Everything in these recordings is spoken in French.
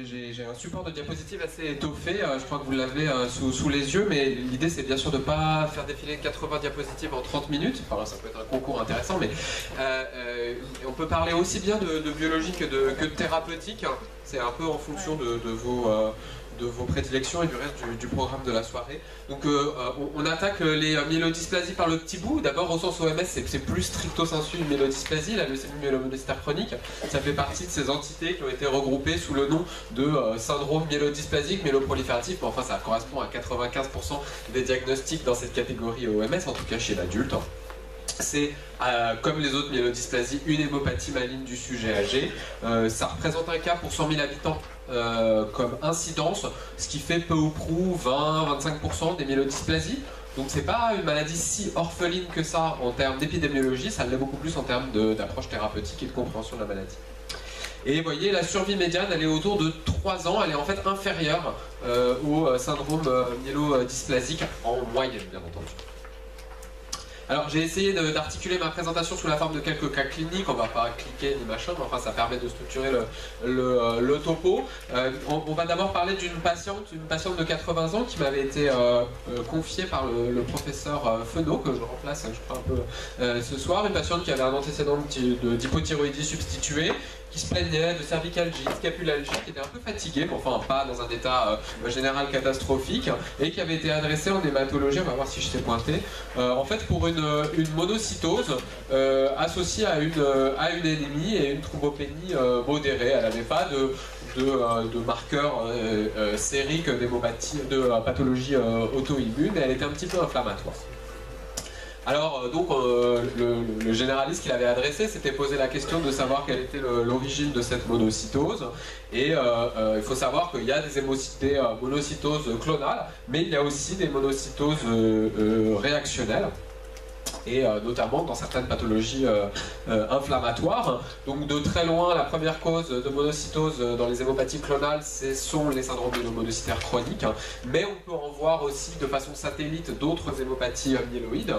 J'ai un support de diapositive assez étoffé, je crois que vous l'avez sous les yeux, mais l'idée c'est bien sûr de ne pas faire défiler 80 diapositives en 30 minutes, enfin ça peut être un concours intéressant, mais on peut parler aussi bien de biologie que de thérapeutique, c'est un peu en fonction de vos prédilections et du reste du programme de la soirée. Donc on attaque les myélodysplasies par le petit bout. D'abord au sens OMS, c'est plus stricto sensu une myélodysplasie, la leucémie myélomyélocystique chronique. Ça fait partie de ces entités qui ont été regroupées sous le nom de syndrome myélodysplasique, myéloprolifératif. Mais enfin ça correspond à 95% des diagnostics dans cette catégorie OMS, en tout cas chez l'adulte. C'est, comme les autres myélodysplasies, une hémopathie maligne du sujet âgé. Ça représente un cas pour 100 000 habitants comme incidence, ce qui fait peu ou prou 20-25% des myélodysplasies. Donc c'est pas une maladie si orpheline que ça en termes d'épidémiologie, ça l'est beaucoup plus en termes d'approche thérapeutique et de compréhension de la maladie. Et vous voyez, la survie médiane, elle est autour de 3 ans, elle est en fait inférieure au syndrome myélodysplasique en moyenne, bien entendu. Alors j'ai essayé d'articuler ma présentation sous la forme de quelques cas cliniques, on va pas cliquer ni machin, mais enfin ça permet de structurer le topo. On va d'abord parler d'une patiente de 80 ans qui m'avait été confiée par le professeur Fenot, que je remplace je crois un peu ce soir, une patiente qui avait un antécédent d'hypothyroïdie substituée, qui se plaignait de cervicalgie, scapulalgie, qui était un peu fatiguée, mais enfin pas dans un état général catastrophique, et qui avait été adressée en hématologie, on va voir si je sais pointer, en fait pour une monocytose associée à une anémie et une thrombopénie modérée. Elle n'avait pas de marqueurs sériques d'hémopathie, de pathologie auto-immune, et elle était un petit peu inflammatoire. Alors donc le généraliste qui l'avait adressé s'était posé la question de savoir quelle était l'origine de cette monocytose, et il faut savoir qu'il y a des monocytoses clonales, mais il y a aussi des monocytoses réactionnelles, et notamment dans certaines pathologies inflammatoires. Donc de très loin, la première cause de monocytose dans les hémopathies clonales, ce sont les syndromes myélomyélocystes chroniques, mais on peut en voir aussi de façon satellite d'autres hémopathies myéloïdes,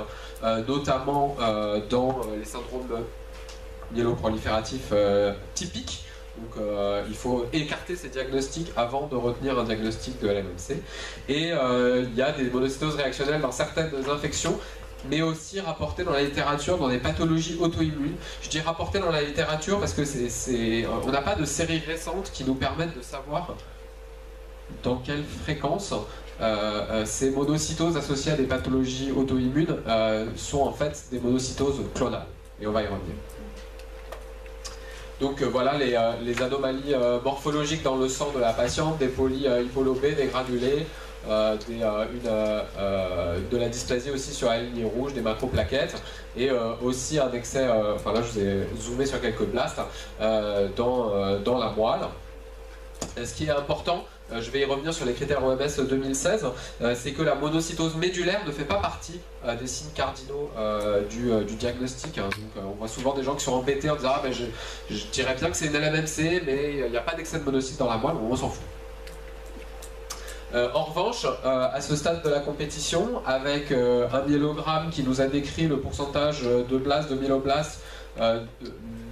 notamment dans les syndromes myéloprolifératifs typiques. Donc il faut écarter ces diagnostics avant de retenir un diagnostic de LMMC. Et il y a des monocytoses réactionnelles dans certaines infections, mais aussi rapporté dans la littérature dans des pathologies auto-immunes. Je dis rapporté dans la littérature parce que on n'a pas de séries récentes qui nous permettent de savoir dans quelle fréquence ces monocytoses associées à des pathologies auto-immunes sont en fait des monocytoses clonales. Et on va y revenir. Donc voilà les anomalies morphologiques dans le sang de la patiente, des polyhypolobés, des granulés, de la dysplasie aussi sur la ligne rouge, des macroplaquettes, et aussi un excès, enfin là je vous ai zoomé sur quelques blastes, dans la moelle. Ce qui est important, je vais y revenir sur les critères OMS 2016, c'est que la monocytose médulaire ne fait pas partie des signes cardinaux du diagnostic. Donc on voit souvent des gens qui sont embêtés en disant ah, ben, je dirais bien que c'est une LMMC, mais il n'y a pas d'excès de monocytes dans la moelle, on s'en fout. En revanche, à ce stade de la compétition, avec un myélogramme qui nous a décrit le pourcentage de blastes, de myéloblastes,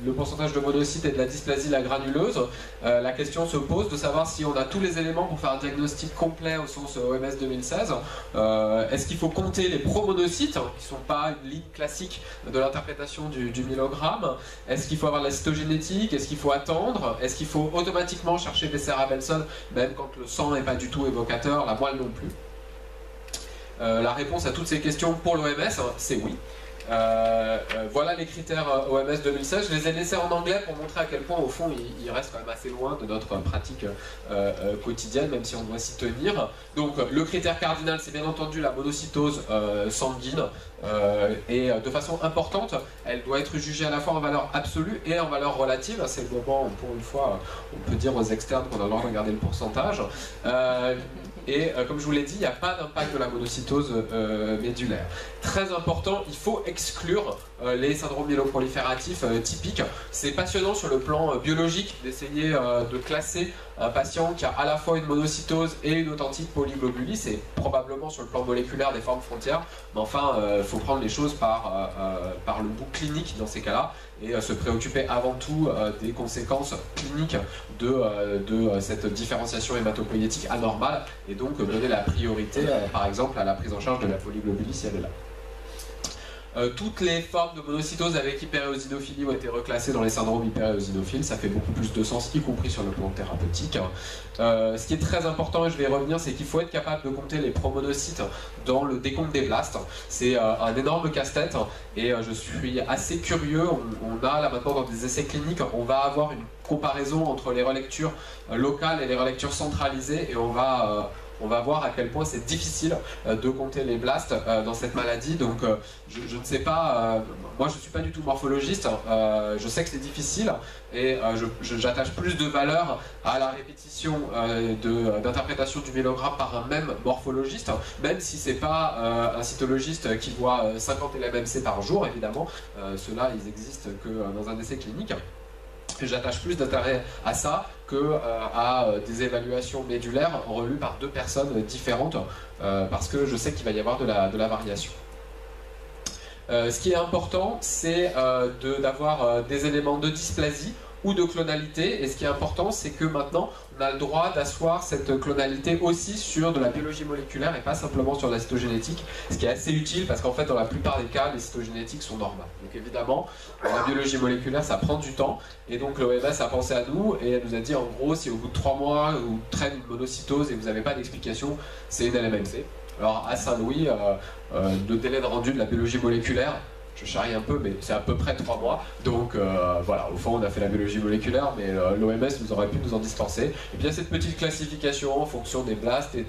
le pourcentage de monocytes et de la dysplasie la granuleuse, la question se pose de savoir si on a tous les éléments pour faire un diagnostic complet au sens OMS 2016. Est-ce qu'il faut compter les promonocytes, qui ne sont pas une ligne classique de l'interprétation du myélogramme? Est-ce qu'il faut avoir la cytogénétique? Est-ce qu'il faut attendre? Est-ce qu'il faut automatiquement chercher Becerra-Belson, même quand le sang n'est pas du tout évocateur, la moelle non plus? La réponse à toutes ces questions pour l'OMS, c'est oui. Voilà les critères OMS 2016. Je les ai laissés en anglais pour montrer à quel point au fond ils restent quand même assez loin de notre pratique quotidienne, même si on doit s'y tenir. Donc le critère cardinal, c'est bien entendu la monocytose sanguine, et de façon importante, elle doit être jugée à la fois en valeur absolue et en valeur relative. C'est le moment où pour une fois on peut dire aux externes qu'on a le droit de regarder le pourcentage. et comme je vous l'ai dit, il n'y a pas d'impact de la monocytose médulaire. Très important, il faut exclure les syndromes myéloprolifératifs typiques. C'est passionnant sur le plan biologique d'essayer de classer un patient qui a à la fois une monocytose et une authentique polyglobulie. C'est probablement sur le plan moléculaire des formes frontières, mais enfin, il faut prendre les choses par le bout clinique dans ces cas-là, et se préoccuper avant tout des conséquences cliniques de cette différenciation hématopoïétique anormale, et donc donner la priorité, par exemple, à la prise en charge de la polyglobulie si elle est là. Toutes les formes de monocytose avec hyperéosinophilie ont été reclassées dans les syndromes hyperéosinophiles. Ça fait beaucoup plus de sens, y compris sur le plan thérapeutique. Ce qui est très important, et je vais y revenir, c'est qu'il faut être capable de compter les promonocytes dans le décompte des blastes. C'est un énorme casse-tête, et je suis assez curieux. On a là maintenant dans des essais cliniques, on va avoir une comparaison entre les relectures locales et les relectures centralisées, et on va voir à quel point c'est difficile de compter les blastes dans cette maladie. Donc je ne sais pas, moi je ne suis pas du tout morphologiste, je sais que c'est difficile, et j'attache plus de valeur à la répétition d'interprétation du myélogramme par un même morphologiste, même si c'est pas un cytologiste qui voit 50 LMMC par jour, évidemment, ceux-là ils existent que dans un essai clinique. J'attache plus d'intérêt à ça que à des évaluations médulaires relues par deux personnes différentes, parce que je sais qu'il va y avoir de la variation. Ce qui est important, c'est d'avoir des éléments de dysplasie ou de clonalité, et ce qui est important, c'est que maintenant on a le droit d'asseoir cette clonalité aussi sur de la biologie moléculaire et pas simplement sur la cytogénétique, ce qui est assez utile parce qu'en fait dans la plupart des cas les cytogénétiques sont normales. Donc évidemment la biologie moléculaire ça prend du temps, et donc l'OMS a pensé à nous et elle nous a dit en gros si au bout de 3 mois vous traînez une monocytose et vous n'avez pas d'explication, c'est une LMMC. Alors à Saint-Louis, le délai de rendu de la biologie moléculaire, je charrie un peu, mais c'est à peu près 3 mois. Donc voilà, au fond on a fait la biologie moléculaire, mais l'OMS nous aurait pu nous en dispenser. Et bien cette petite classification en fonction des blasts et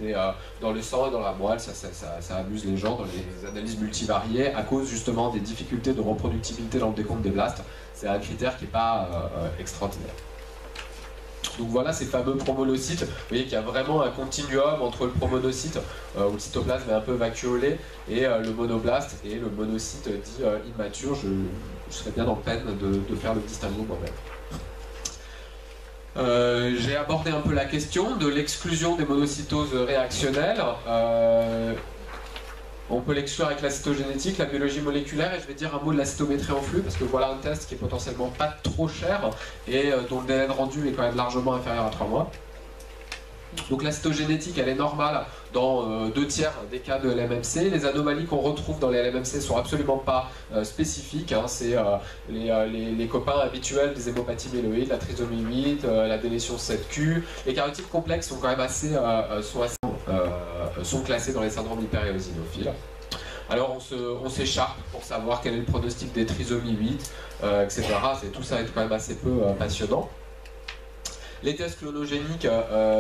dans le sang et dans la moelle, ça amuse les gens dans les analyses multivariées à cause justement des difficultés de reproductibilité dans le décompte des blasts. C'est un critère qui n'est pas extraordinaire. Donc voilà ces fameux promonocytes. Vous voyez qu'il y a vraiment un continuum entre le promonocyte, où le cytoplasme est un peu vacuolé, et le monoblaste et le monocyte dit immature. Je serais bien en peine de faire le distinguo moi-même. J'ai abordé un peu la question de l'exclusion des monocytoses réactionnelles. On peut l'exclure avec la cytogénétique, la biologie moléculaire, et je vais dire un mot de la cytométrie en flux, parce que voilà un test qui est potentiellement pas trop cher et dont le délai de rendu est quand même largement inférieur à 3 mois. Donc la cytogénétique, elle est normale dans 2 tiers des cas de LMMC. Les anomalies qu'on retrouve dans les LMMC sont absolument pas spécifiques. Hein. C'est les copains habituels des hémopathies myéloïdes, la trisomie 8, la délétion 7q. Les karyotypes complexes sont quand même sont classés dans les syndromes hyperéosinophiles. Alors on s'écharpe pour savoir quel est le pronostic des trisomies 8, etc. Tout ça est quand même assez peu passionnant. Les tests clonogéniques,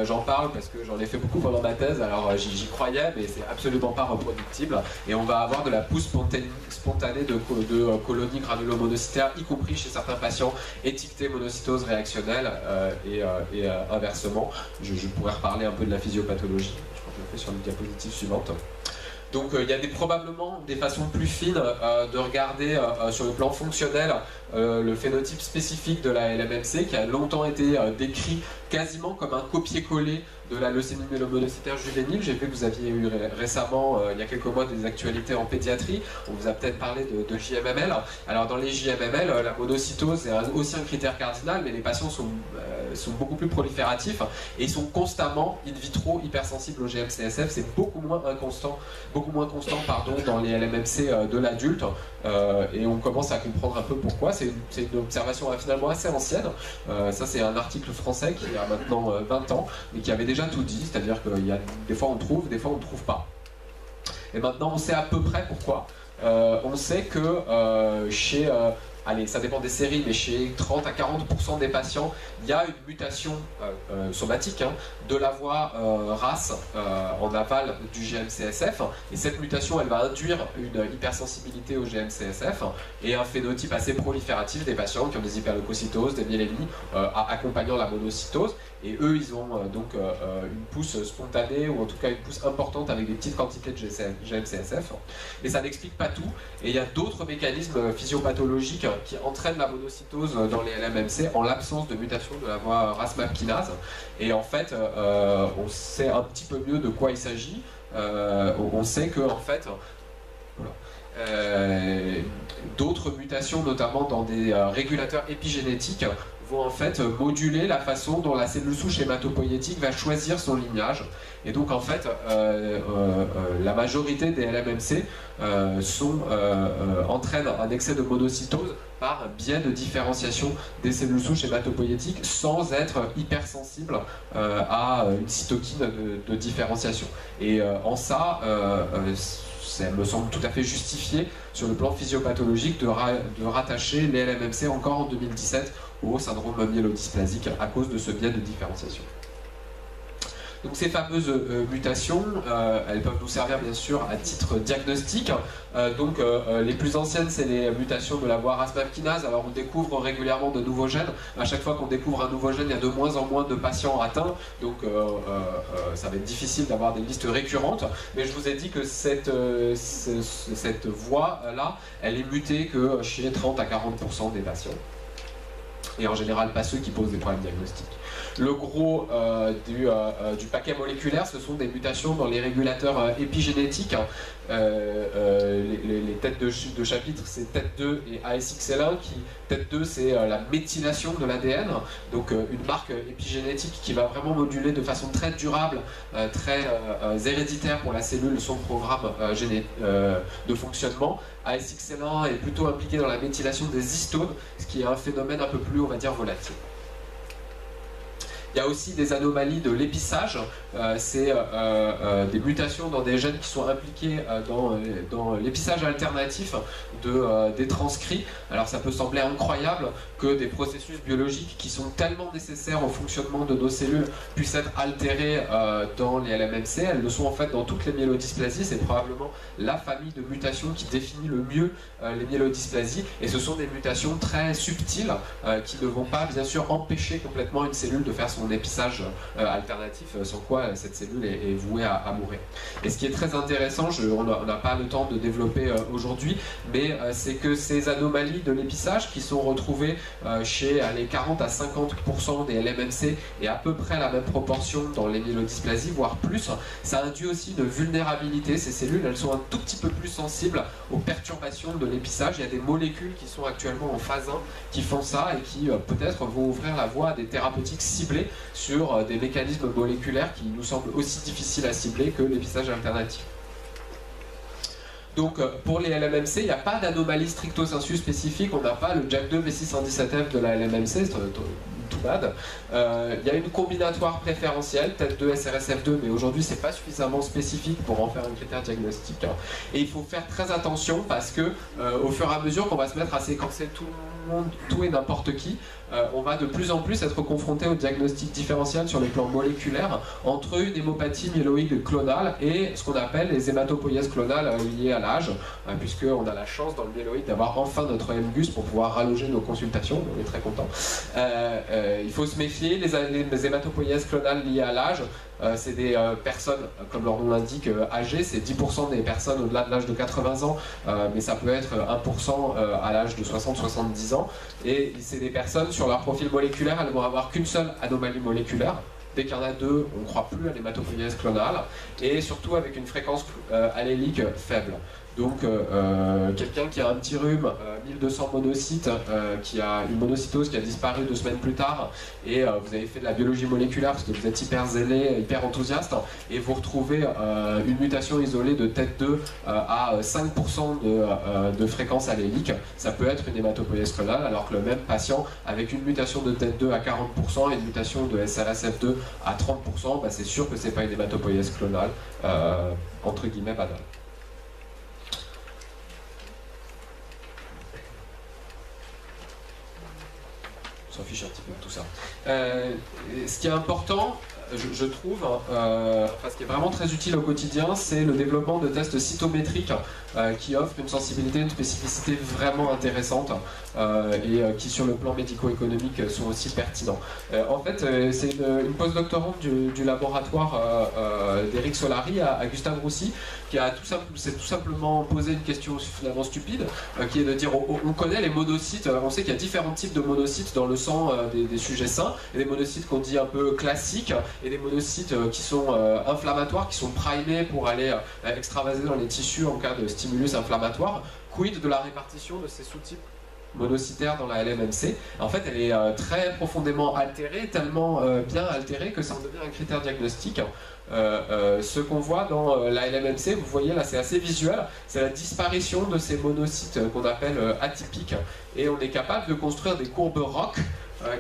j'en parle parce que j'en ai fait beaucoup pendant ma thèse, alors j'y croyais, mais c'est absolument pas reproductible. Et on va avoir de la pousse spontanée de colonies granulomonocytaires, y compris chez certains patients étiquetés monocytose réactionnelle, et inversement. Je pourrais reparler un peu de la physiopathologie, je crois que je le fais sur une diapositive suivante. Donc il y a probablement des façons plus fines de regarder sur le plan fonctionnel le phénotype spécifique de la LMMC, qui a longtemps été décrit quasiment comme un copier-coller de la leucémie myélomonocytaire juvénile. J'ai vu que vous aviez eu récemment, il y a quelques mois, des actualités en pédiatrie. On vous a peut-être parlé de JMML. Alors dans les JMML, la monocytose est aussi un critère cardinal, mais les patients sont beaucoup plus prolifératifs et ils sont constamment in vitro hypersensibles au GM-CSF. C'est beaucoup moins constant dans les LMMC de l'adulte, et on commence à comprendre un peu pourquoi. C'est une observation finalement assez ancienne. Ça c'est un article français qui a maintenant 20 ans, mais qui avait déjà tout dit, c'est-à-dire que des fois on trouve, des fois on ne trouve pas. Et maintenant on sait à peu près pourquoi. On sait que chez allez, ça dépend des séries, mais chez 30 à 40% des patients, il y a une mutation somatique de la voie RAS en aval du GM-CSF, et cette mutation, elle va induire une hypersensibilité au GM-CSF et un phénotype assez prolifératif des patients qui ont des hyperleucocytoses, des myélémies, accompagnant la monocytose. Et eux, ils ont donc une pousse spontanée, ou en tout cas une pousse importante avec des petites quantités de GM-CSF. Mais ça n'explique pas tout. Et il y a d'autres mécanismes physiopathologiques qui entraînent la monocytose dans les LMMC en l'absence de mutation de la voie RAS-MAP kinase. Et en fait, on sait un petit peu mieux de quoi il s'agit. On sait que, en fait, d'autres mutations, notamment dans des régulateurs épigénétiques, vont en fait moduler la façon dont la cellule souche hématopoïétique va choisir son lignage. Et donc en fait, la majorité des LMMC entraînent un excès de monocytose par biais de différenciation des cellules souches hématopoïétiques sans être hypersensibles à une cytokine de différenciation. Et en ça, ça me semble tout à fait justifié sur le plan physiopathologique de rattacher les LMMC encore en 2017 au syndrome myélodysplasique à cause de ce biais de différenciation. Donc ces fameuses mutations, elles peuvent nous servir bien sûr à titre diagnostique. Les plus anciennes, c'est les mutations de la voie RAS-MAP kinase. Alors on découvre régulièrement de nouveaux gènes. À chaque fois qu'on découvre un nouveau gène, il y a de moins en moins de patients atteints. Donc ça va être difficile d'avoir des listes récurrentes. Mais je vous ai dit que cette voie-là, elle est mutée que chez 30 à 40% des patients. Et en général pas ceux qui posent des problèmes diagnostiques. Le gros du paquet moléculaire, ce sont des mutations dans les régulateurs épigénétiques. Les têtes de chapitre, c'est TET2 et ASXL1. TET2, c'est la méthylation de l'ADN, donc une marque épigénétique qui va vraiment moduler de façon très durable, très héréditaire pour la cellule, son programme de fonctionnement. ASXL1 est plutôt impliqué dans la méthylation des histones, ce qui est un phénomène un peu plus, on va dire, volatile. Il y a aussi des anomalies de l'épissage, c'est des mutations dans des gènes qui sont impliqués dans l'épissage alternatif des transcrits. Alors ça peut sembler incroyable que des processus biologiques qui sont tellement nécessaires au fonctionnement de nos cellules puissent être altérés dans les LMMC. Elles le sont en fait dans toutes les myélodysplasies, c'est probablement la famille de mutations qui définit le mieux les myélodysplasies, et ce sont des mutations très subtiles qui ne vont pas bien sûr empêcher complètement une cellule de faire son épissage alternatif, sans quoi cette cellule est vouée à mourir. Et ce qui est très intéressant, on n'a pas le temps de développer aujourd'hui, mais c'est que ces anomalies de l'épissage qui sont retrouvées chez les 40 à 50% des LMMC et à peu près la même proportion dans les myélodysplasies, voire plus, ça induit aussi une vulnérabilité. Ces cellules, elles sont un tout petit peu plus sensibles aux perturbations de l'épissage. Il y a des molécules qui sont actuellement en phase 1 qui font ça et qui peut-être vont ouvrir la voie à des thérapeutiques ciblées sur des mécanismes moléculaires qui nous semblent aussi difficiles à cibler que l'épissage alternatif. Donc pour les LMMC, il n'y a pas d'anomalie stricto sensu spécifique, on n'a pas le JAK2 V617F de la LMMC, c'est tout bad. Il y a une combinatoire préférentielle, TET2 SRSF2, mais aujourd'hui c'est pas suffisamment spécifique pour en faire un critère diagnostique. Et il faut faire très attention parce que au fur et à mesure qu'on va se mettre à séquencer tout et n'importe qui, on va de plus en plus être confronté au diagnostic différentiel sur le plan moléculaire entre une hémopathie myéloïde clonale et ce qu'on appelle les hématopoïèses clonales liées à l'âge, puisqu'on a la chance dans le myéloïde d'avoir enfin notre MGUS pour pouvoir rallonger nos consultations, on est très content. Il faut se méfier, les hématopoïèses clonales liées à l'âge, c'est des personnes, comme leur nom l'indique, âgées, c'est 10% des personnes au-delà de l'âge de 80 ans, mais ça peut être 1% à l'âge de 60-70 ans, et c'est des personnes, sur leur profil moléculaire, elles vont avoir qu'une seule anomalie moléculaire. Dès qu'il y en a deux, on ne croit plus à l'hématopoïèse clonale, et surtout avec une fréquence allélique faible. Donc quelqu'un qui a un petit rhume, 1200 monocytes, qui a une monocytose qui a disparu 2 semaines plus tard, et vous avez fait de la biologie moléculaire parce que vous êtes hyper zélé, hyper enthousiaste, et vous retrouvez une mutation isolée de TET2 à 5% de fréquence allélique, ça peut être une hématopoïèse clonale, alors que le même patient avec une mutation de TET2 à 40% et une mutation de SRSF2 à 30%, bah, c'est sûr que c'est pas une hématopoïèse clonale, entre guillemets banale. s'en fiche un petit peu de tout ça. Ce qui est important, je trouve, enfin, ce qui est vraiment très utile au quotidien, c'est le développement de tests cytométriques qui offrent une sensibilité, une spécificité vraiment intéressante et qui, sur le plan médico-économique, sont aussi pertinents. En fait, c'est une postdoctorante du laboratoire d'Eric Solari à Gustave Roussy qui s'est tout simplement posé une question finalement stupide, qui est de dire on connaît les monocytes, on sait qu'il y a différents types de monocytes dans le sang des sujets sains, et des monocytes qu'on dit un peu classiques, et des monocytes qui sont inflammatoires, qui sont primés pour aller extravaser dans les tissus en cas de stimulus inflammatoire. Quid de la répartition de ces sous-types monocytaires dans la LMMC? En fait, elle est très profondément altérée, tellement bien altérée que ça en devient un critère diagnostique. Ce qu'on voit dans la LMMC, vous voyez là, c'est assez visuel, c'est la disparition de ces monocytes qu'on appelle atypiques, et on est capable de construire des courbes ROC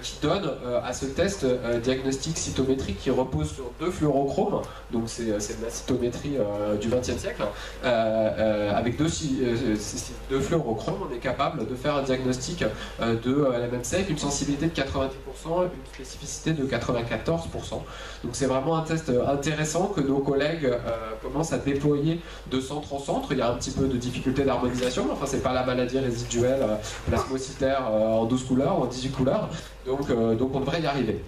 qui donnent à ce test diagnostic cytométrique qui repose sur 2 fluorochromes, donc c'est de la cytométrie du XXe siècle, avec deux fluorochromes, on est capable de faire un diagnostic de LMMC avec une sensibilité de 90% et une spécificité de 94%. Donc c'est vraiment un test intéressant que nos collègues commencent à déployer de centre en centre. Il y a un petit peu de difficulté d'harmonisation, mais enfin c'est pas la maladie résiduelle plasmocytaire en 12 couleurs ou en 18 couleurs. Donc on devrait y arriver.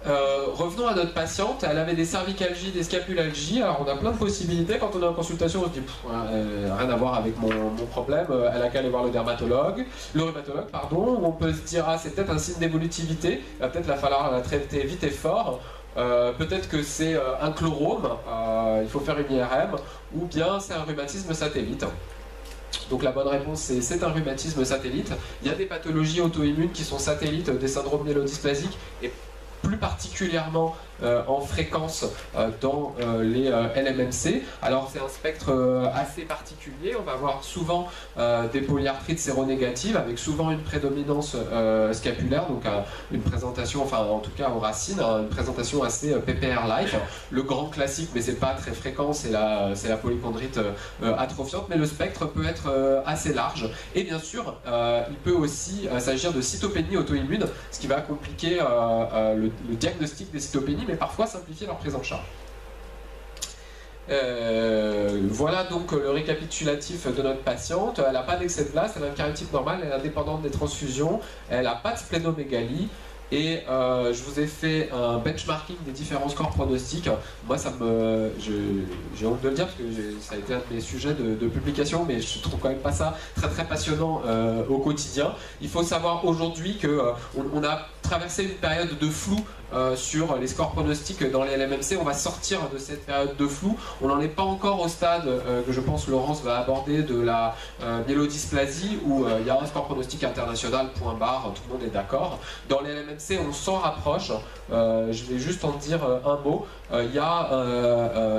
Revenons à notre patiente, elle avait des cervicalgies, des scapulalgies, alors on a plein de possibilités. Quand on est en consultation, on se dit rien à voir avec mon problème, elle a qu'à aller voir le rhumatologue, pardon, on peut se dire c'est peut-être un signe d'évolutivité, il va peut-être falloir la traiter vite et fort. Peut-être que c'est un chlorome, il faut faire une IRM, ou bien c'est un rhumatisme satellite. Donc la bonne réponse c'est un rhumatisme satellite. Il y a des pathologies auto-immunes qui sont satellites des syndromes mélodysplasiques et plus particulièrement en fréquence dans les LMMC. Alors c'est un spectre assez particulier, on va avoir souvent des polyarthrites séronégatives avec souvent une prédominance scapulaire, donc une présentation, enfin en tout cas aux racines, une présentation assez PPR-like. Le grand classique, mais c'est pas très fréquent, c'est la polychondrite atrophiante, mais le spectre peut être assez large. Et bien sûr, il peut aussi s'agir de cytopénie auto-immune, ce qui va compliquer le diagnostic des cytopénies, mais parfois simplifier leur prise en charge. Voilà donc le récapitulatif de notre patiente. Elle n'a pas d'excès de glace, elle a un karyotype normal, elle est indépendante des transfusions, elle n'a pas de splénomégalie. Et je vous ai fait un benchmarking des différents scores pronostiques. Moi, j'ai honte de le dire parce que ça a été un de mes sujets de publication, mais je trouve quand même pas ça très très passionnant au quotidien. Il faut savoir aujourd'hui qu'on a traversé une période de flou sur les scores pronostiques dans les LMMC. On va sortir de cette période de flou. On n'en est pas encore au stade que je pense Laurence va aborder de la myélodysplasie où il y a un score pronostic international, point barre, tout le monde est d'accord. Dans les LMMC, on s'en rapproche. Je vais juste en dire un mot. Il y a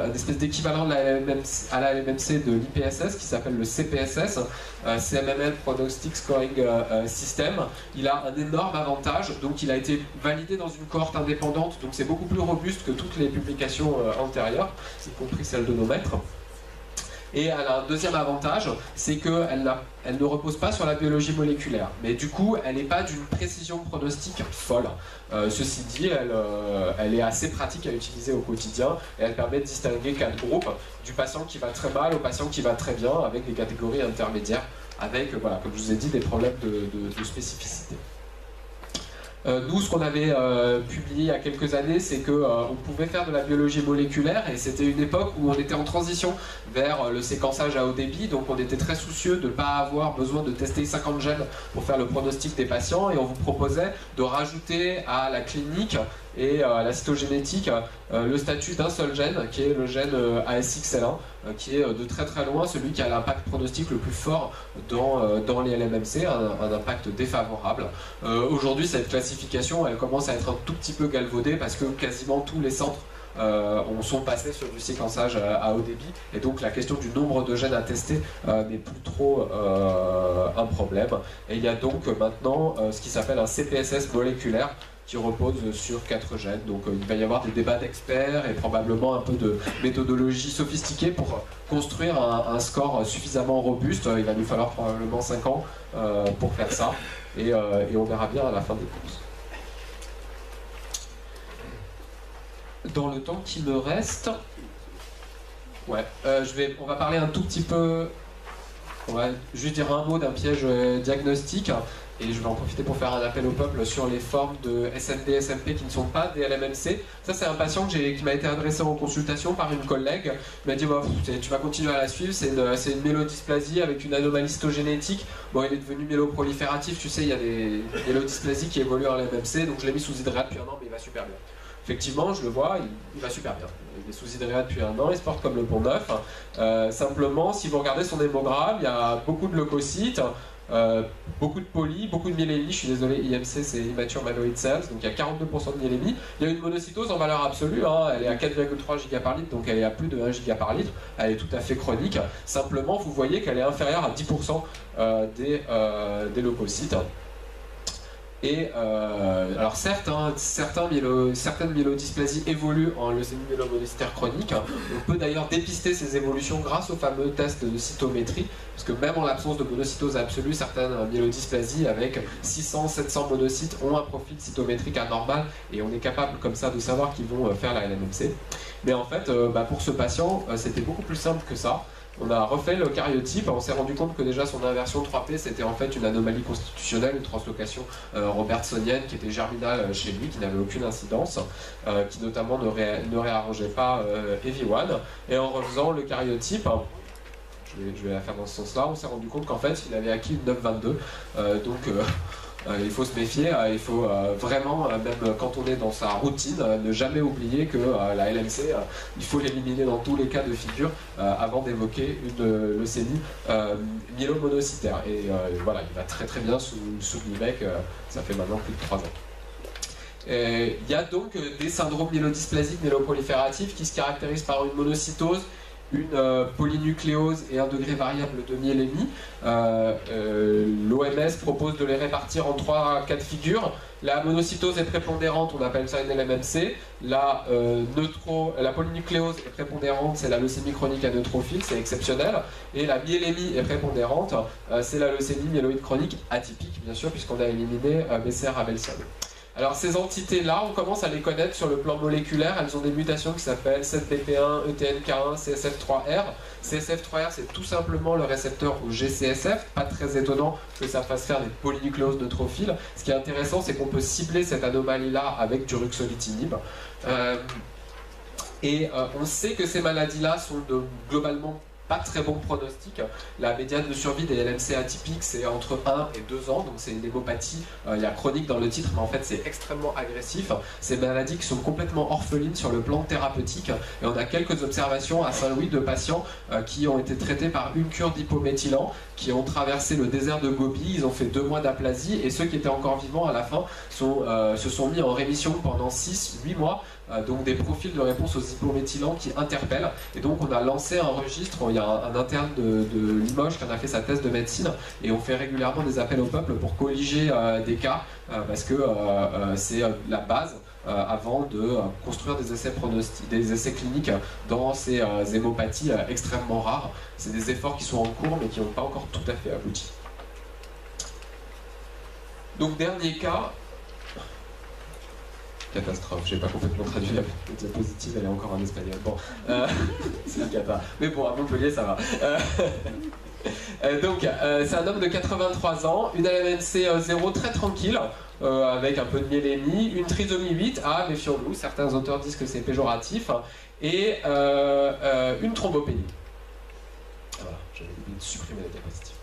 une espèce d'équivalent à la LMMC de l'IPSS qui s'appelle le CPSS, CMML Prognostic Scoring System. Il a un énorme avantage, donc il a été validé dans une cohorte indépendante, donc c'est beaucoup plus robuste que toutes les publications antérieures, y compris celles de nos maîtres. Et elle a un deuxième avantage, c'est qu'elle ne repose pas sur la biologie moléculaire. Mais du coup, elle n'est pas d'une précision pronostique folle. Ceci dit, elle est assez pratique à utiliser au quotidien et elle permet de distinguer 4 groupes, du patient qui va très mal au patient qui va très bien, avec des catégories intermédiaires, avec, voilà, comme je vous ai dit, des problèmes de spécificité. Nous, ce qu'on avait publié il y a quelques années, c'est qu'on pouvait faire de la biologie moléculaire et c'était une époque où on était en transition vers le séquençage à haut débit, donc on était très soucieux de ne pas avoir besoin de tester 50 gènes pour faire le pronostic des patients et on vous proposait de rajouter à la clinique et à la cytogénétique le statut d'un seul gène qui est le gène ASXL1 qui est de très très loin celui qui a l'impact pronostic le plus fort dans les LMMC, un impact défavorable. Aujourd'hui cette classification elle commence à être un tout petit peu galvaudée parce que quasiment tous les centres sont passés sur du séquençage à haut débit et donc la question du nombre de gènes à tester n'est plus trop un problème. Et il y a donc maintenant ce qui s'appelle un CPSS moléculaire qui repose sur 4 gènes. Donc il va y avoir des débats d'experts et probablement un peu de méthodologie sophistiquée pour construire un score suffisamment robuste. Il va nous falloir probablement 5 ans pour faire ça. et on verra bien à la fin des courses. Dans le temps qui me reste, ouais, on va parler un tout petit peu, on va juste dire un mot d'un piège diagnostique, et je vais en profiter pour faire un appel au peuple sur les formes de SND, SMP qui ne sont pas des LMMC. Ça, c'est un patient qui m'a été adressé en consultation par une collègue. Il m'a dit bah, tu vas continuer à la suivre, c'est une mélodysplasie avec une anomalie cytogénétique. Bon, il est devenu méloprolifératif, tu sais, il y a des mélodysplasies qui évoluent en LMMC, donc je l'ai mis sous hydrate depuis 1 an, mais il va super bien. Effectivement, je le vois, il va super bien. Il est sous hydréat depuis 1 an, il se porte comme le pont neuf. Simplement, si vous regardez son hémogramme, il y a beaucoup de leucocytes, beaucoup de poly, beaucoup de myélémie. Je suis désolé, IMC c'est Immature Myeloid Cells, donc il y a 42% de myélémie. Il y a une monocytose en valeur absolue, hein, elle est à 4,3 giga par litre, donc elle est à plus de 1 giga par litre. Elle est tout à fait chronique. Simplement, vous voyez qu'elle est inférieure à 10% des leucocytes. Et alors certes, hein, certaines myélodysplasies évoluent en leucémie myélomonocytaire chronique. On peut d'ailleurs dépister ces évolutions grâce au fameux test de cytométrie, parce que même en l'absence de monocytose absolue, certaines myélodysplasies avec 600-700 monocytes ont un profil cytométrique anormal, et on est capable comme ça de savoir qu'ils vont faire la LMMC. Mais en fait, pour ce patient, c'était beaucoup plus simple que ça. On a refait le karyotype, on s'est rendu compte que déjà son inversion 3P c'était en fait une anomalie constitutionnelle, une translocation robertsonienne qui était germinale chez lui, qui n'avait aucune incidence, qui notamment ne réarrangeait pas EVI1. Et en refaisant le karyotype, je vais la faire dans ce sens-là, on s'est rendu compte qu'en fait il avait acquis une 922, donc il faut se méfier, il faut vraiment, même quand on est dans sa routine, ne jamais oublier que la LMC, il faut l'éliminer dans tous les cas de figure avant d'évoquer une leucémie myélomonocytaire. Et voilà, il va très très bien sous Gleevec, ça fait maintenant plus de 3 ans. Il y a donc des syndromes myélodysplasiques méloprolifératifs qui se caractérisent par une monocytose, une polynucléose et un degré variable de myélémie. L'OMS propose de les répartir en 3 cas de figure. La monocytose est prépondérante, on appelle ça une LMMC. La polynucléose est prépondérante, c'est la leucémie chronique à neutrophile, c'est exceptionnel. Et la myélémie est prépondérante, c'est la leucémie myéloïde chronique atypique, bien sûr, puisqu'on a éliminé BCR-Abelson. Alors ces entités-là, on commence à les connaître sur le plan moléculaire. Elles ont des mutations qui s'appellent 7BP1, ETNK1, CSF3R. CSF3R, c'est tout simplement le récepteur au GCSF. Pas très étonnant que ça fasse faire des polynucléoses neutrophiles. Ce qui est intéressant, c'est qu'on peut cibler cette anomalie-là avec du ruxolitinib. On sait que ces maladies-là sont globalement pas très bon pronostic. La médiane de survie des LMC atypiques, c'est entre 1 et 2 ans, donc c'est une hémopathie, il y a chronique dans le titre, mais en fait c'est extrêmement agressif. Ces maladies qui sont complètement orphelines sur le plan thérapeutique, et on a quelques observations à Saint-Louis de patients qui ont été traités par une cure d'hypométhylan, qui ont traversé le désert de Gobi, ils ont fait 2 mois d'aplasie, et ceux qui étaient encore vivants à la fin se sont mis en rémission pendant 6-8 mois, donc des profils de réponse aux hypométhylants qui interpellent. Et donc on a lancé un registre, il y a un interne de Limoges qui en a fait sa thèse de médecine, et on fait régulièrement des appels au peuple pour colliger des cas, parce que c'est la base avant de construire des essais cliniques dans ces hémopathies extrêmement rares. C'est des efforts qui sont en cours mais qui n'ont pas encore tout à fait abouti. Donc dernier cas, catastrophe, j'ai pas complètement traduit la diapositive, elle est encore en espagnol. Bon, c'est une cata. Mais bon, à Montpellier, ça va. Donc, c'est un homme de 83 ans, une LMNC 0 très tranquille, avec un peu de myélémie, une trisomie 8, méfions-nous, certains auteurs disent que c'est péjoratif, et une thrombopénie. Voilà, j'avais oublié de supprimer la diapositive.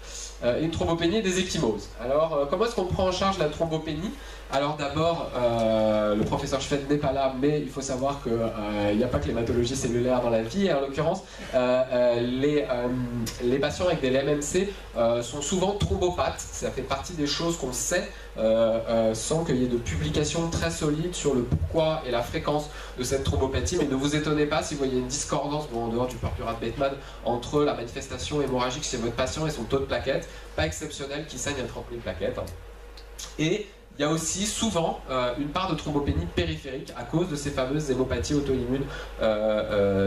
Une thrombopénie et des ecchymoses. Alors, comment est-ce qu'on prend en charge la thrombopénie? Alors d'abord, le professeur Schwed n'est pas là, mais il faut savoir qu'il n'y a pas que l'hématologie cellulaire dans la vie, et en l'occurrence, les patients avec des LMMC sont souvent thrombopathes. Ça fait partie des choses qu'on sait, sans qu'il y ait de publications très solides sur le pourquoi et la fréquence de cette thrombopathie, mais ne vous étonnez pas si vous voyez une discordance, en dehors du purpurate Bateman, entre la manifestation hémorragique chez votre patient et son taux de plaquettes, pas exceptionnel, qui saigne à 30 000 plaquettes. Et il y a aussi souvent une part de thrombopénie périphérique à cause de ces fameuses hémopathies auto-immunes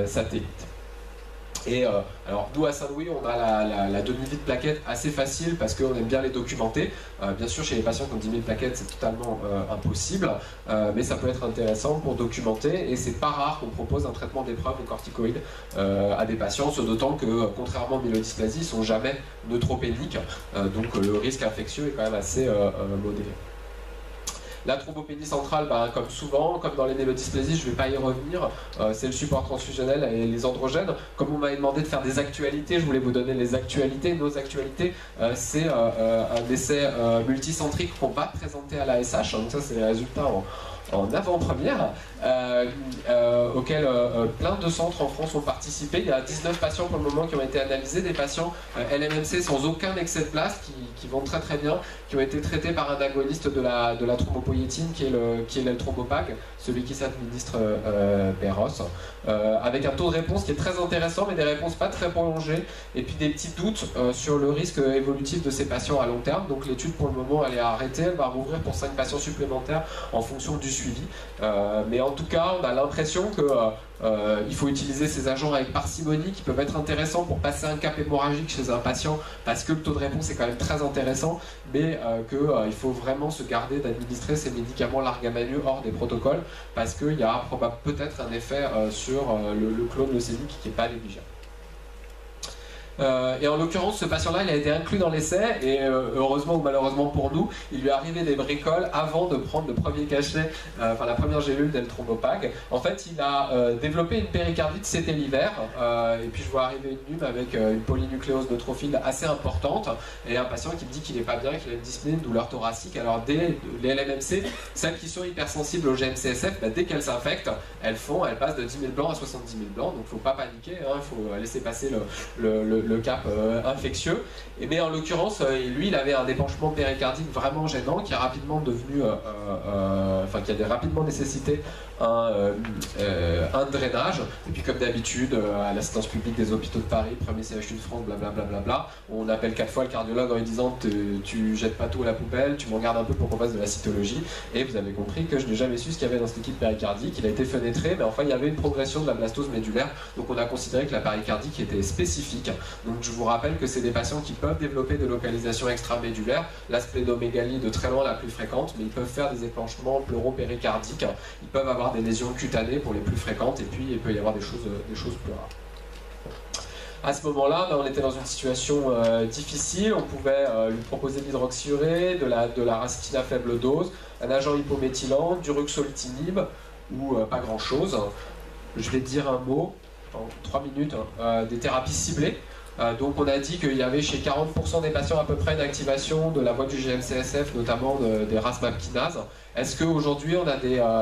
satellites. Et alors nous à Saint-Louis, on a la demi-vie de plaquettes assez facile parce qu'on aime bien les documenter. Bien sûr, chez les patients qui ont 10 000 plaquettes, c'est totalement impossible, mais ça peut être intéressant pour documenter. Et c'est pas rare qu'on propose un traitement d'épreuve aux corticoïdes à des patients, d'autant que contrairement aux myélodysplasies, ils sont jamais neutropéniques, donc le risque infectieux est quand même assez modéré. La thrombopénie centrale, comme souvent, comme dans les mélodysplasies, je ne vais pas y revenir, c'est le support transfusionnel et les androgènes. Comme vous m'avez demandé de faire des actualités, je voulais vous donner les actualités. Nos actualités, c'est un essai multicentrique qu'on va présenter à l'ASH, donc ça c'est les résultats en avant-première, auquel plein de centres en France ont participé. Il y a 19 patients pour le moment qui ont été analysés, des patients LMMC sans aucun excès de place, qui vont très très bien, qui ont été traités par un agoniste de la thrombopoïétine, qui est l'Eltrombopag, celui qui s'administre Péros, avec un taux de réponse qui est très intéressant, mais des réponses pas très prolongées, et puis des petits doutes sur le risque évolutif de ces patients à long terme. Donc l'étude pour le moment elle est arrêtée, elle va rouvrir pour 5 patients supplémentaires en fonction du suivi. Mais en tout cas, on a l'impression que il faut utiliser ces agents avec parcimonie, qui peuvent être intéressants pour passer un cap hémorragique chez un patient, parce que le taux de réponse est quand même très intéressant, mais qu'il faut vraiment se garder d'administrer ces médicaments largamanieux hors des protocoles, parce qu'il y a peut-être un effet sur le clone leucémique qui n'est pas négligeable. Et en l'occurrence, ce patient-là, il a été inclus dans l'essai, et heureusement ou malheureusement pour nous, il lui est arrivé des bricoles avant de prendre le premier cachet, enfin la première gélule d'Eltrombopag. En fait, il a développé une péricardite, c'était l'hiver, et puis je vois arriver une nume avec une polynucléose neutrophile assez importante, et un patient qui me dit qu'il n'est pas bien, qu'il a une dyspnée, une douleur thoracique. Alors les LMMC, celles qui sont hypersensibles au GM-CSF, dès qu'elles s'infectent, elles passent de 10 000 blancs à 70 000 blancs, donc il ne faut pas paniquer, il faut laisser passer le cap infectieux. Mais en l'occurrence, lui, il avait un épanchement péricardique vraiment gênant qui a rapidement devenu, qui a rapidement nécessité un drainage. Et puis, comme d'habitude, à l'assistance publique des hôpitaux de Paris, premier CHU de France, blablabla, on appelle 4 fois le cardiologue en lui disant tu jettes pas tout à la poubelle, tu me regardes un peu pour qu'on fasse de la cytologie. Et vous avez compris que je n'ai jamais su ce qu'il y avait dans cette équipe péricardique. Il a été fenêtré, mais enfin, il y avait une progression de la blastose médulaire. Donc, on a considéré que la péricardique était spécifique. Donc je vous rappelle que c'est des patients qui peuvent développer des localisations extramédulaires, la splénomégalie de très loin la plus fréquente, mais ils peuvent faire des épanchements pleuro-péricardiques, ils peuvent avoir des lésions cutanées pour les plus fréquentes, et puis il peut y avoir des choses plus rares. À ce moment-là, on était dans une situation difficile, on pouvait lui proposer de l'hydroxyurée, de la racine à faible dose, un agent hypométhylant, du ruxolitinib, ou pas grand-chose. Je vais dire un mot, en 3 minutes, des thérapies ciblées. Donc on a dit qu'il y avait chez 40% des patients à peu près une activation de la voie du GM-CSF, notamment des RAS-MAP kinases. Est-ce qu'aujourd'hui on a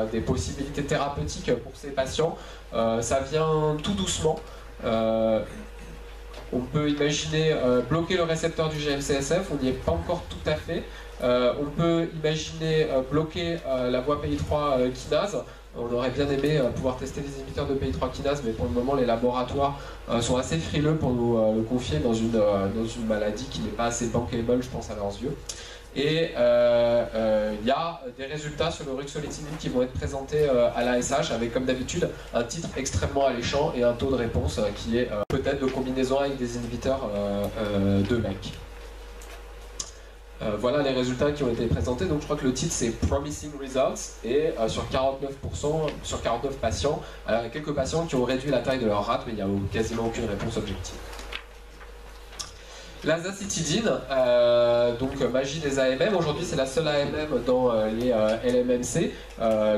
des possibilités thérapeutiques pour ces patients? Ça vient tout doucement. On peut imaginer bloquer le récepteur du GM-CSF, on n'y est pas encore tout à fait. On peut imaginer bloquer la voie PI3 kinase. On aurait bien aimé pouvoir tester des inhibiteurs de PI3 kinase, mais pour le moment les laboratoires sont assez frileux pour nous le confier dans une maladie qui n'est pas assez bankable, je pense, à leurs yeux. Et il y a des résultats sur le ruxolitinib qui vont être présentés à l'ASH avec, comme d'habitude, un titre extrêmement alléchant et un taux de réponse qui est peut-être de combinaison avec des inhibiteurs de MEK. Voilà les résultats qui ont été présentés. Donc je crois que le titre c'est Promising Results, et sur 49%, sur 49 patients, il y a quelques patients qui ont réduit la taille de leur rate, mais il n'y a quasiment aucune réponse objective. L'azacitidine, donc magie des AMM, aujourd'hui c'est la seule AMM dans les LMMC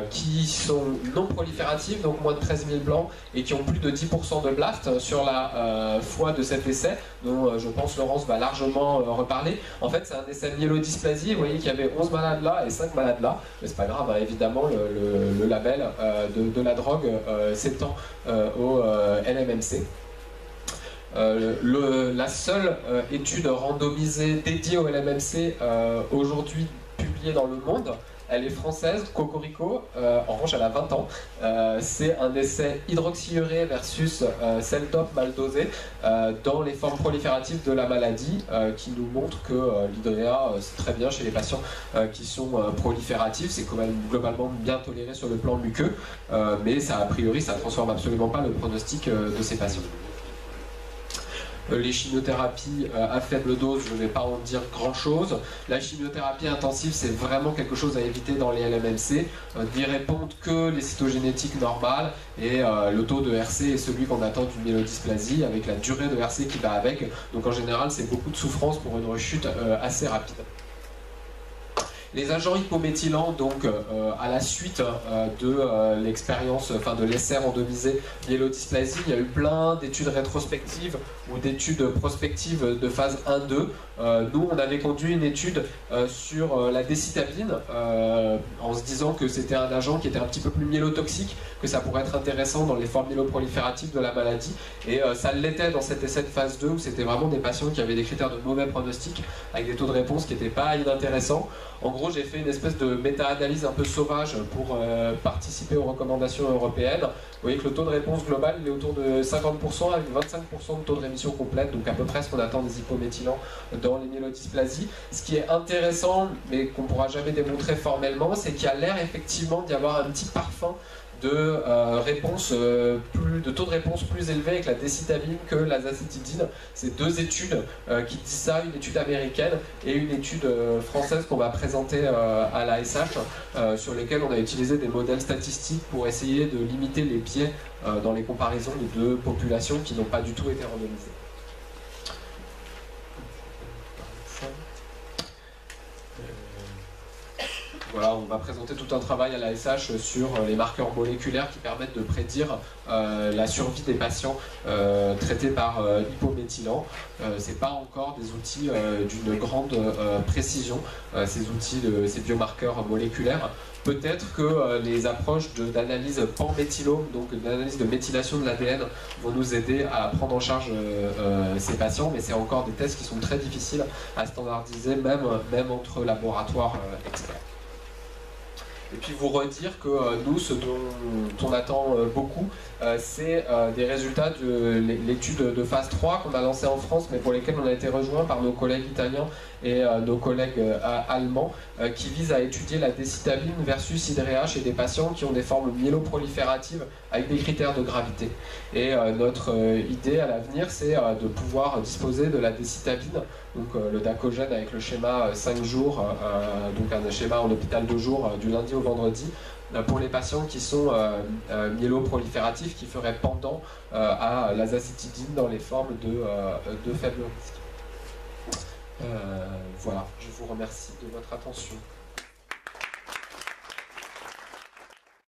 qui sont non prolifératives, donc moins de 13 000 blancs, et qui ont plus de 10% de blast sur la foi de cet essai, dont je pense Laurence va largement reparler. En fait c'est un essai myélodysplasie, vous voyez qu'il y avait 11 malades là et 5 malades là, mais c'est pas grave, évidemment le label de la drogue s'étend au LMMC. La seule étude randomisée dédiée au LMMC aujourd'hui publiée dans le monde, elle est française, Cocorico, en revanche elle a 20 ans. C'est un essai hydroxyurée versus Celltop mal dosé dans les formes prolifératives de la maladie qui nous montre que l'hydréa c'est très bien chez les patients qui sont prolifératifs. C'est quand même globalement bien toléré sur le plan muqueux, mais ça, a priori ça ne transforme absolument pas le pronostic de ces patients. Les chimiothérapies à faible dose, je ne vais pas en dire grand-chose. La chimiothérapie intensive, c'est vraiment quelque chose à éviter dans les LMMC. N'y répondent que les cytogénétiques normales et le taux de RC est celui qu'on attend d'une myélodysplasie avec la durée de RC qui va avec. Donc en général, c'est beaucoup de souffrance pour une rechute assez rapide. Les agents hypométhylants, donc à la suite de l'expérience, enfin de l'essai randomisé myélodysplasie, il y a eu plein d'études rétrospectives ou d'études prospectives de phase 1-2. Nous, on avait conduit une étude sur la décitabine en se disant que c'était un agent qui était un petit peu plus myélotoxique, que ça pourrait être intéressant dans les formes myéloprolifératives de la maladie. Et ça l'était dans cet essai de phase 2 où c'était vraiment des patients qui avaient des critères de mauvais pronostic avec des taux de réponse qui n'étaient pas inintéressants. En gros, j'ai fait une espèce de méta-analyse un peu sauvage pour participer aux recommandations européennes. Vous voyez que le taux de réponse global il est autour de 50% avec 25% de taux de rémission complète, donc à peu près ce qu'on attend des hypométhylants dans les myélodysplasies. Ce qui est intéressant, mais qu'on ne pourra jamais démontrer formellement, c'est qu'il y a l'air effectivement d'y avoir un petit parfum de de taux de réponse plus élevé avec la décitabine que l'azacitidine. C'est deux études qui disent ça, une étude américaine et une étude française qu'on va présenter à l'ASH, sur lesquelles on a utilisé des modèles statistiques pour essayer de limiter les biais dans les comparaisons de deux populations qui n'ont pas du tout été randomisées. Voilà, on va présenter tout un travail à l'ASH sur les marqueurs moléculaires qui permettent de prédire la survie des patients traités par hypométhylants. Ce n'est pas encore des outils d'une grande précision, ces biomarqueurs moléculaires. Peut-être que les approches d'analyse pan-méthylome, donc d'analyse de méthylation de l'ADN, vont nous aider à prendre en charge ces patients, mais c'est encore des tests qui sont très difficiles à standardiser, même entre laboratoires experts. Et puis vous redire que nous, ce dont on attend beaucoup, c'est des résultats de l'étude de phase 3 qu'on a lancée en France, mais pour lesquels on a été rejoint par nos collègues italiens et nos collègues allemands, qui visent à étudier la décitabine versus IDRH chez des patients qui ont des formes myéloprolifératives avec des critères de gravité. Et notre idée à l'avenir, c'est de pouvoir disposer de la décitabine, donc le dacogène avec le schéma 5 jours, donc un schéma en hôpital 2 jours du lundi au vendredi, pour les patients qui sont myéloprolifératifs, qui feraient pendant à l'azacitidine dans les formes de faible risque. Voilà, je vous remercie de votre attention.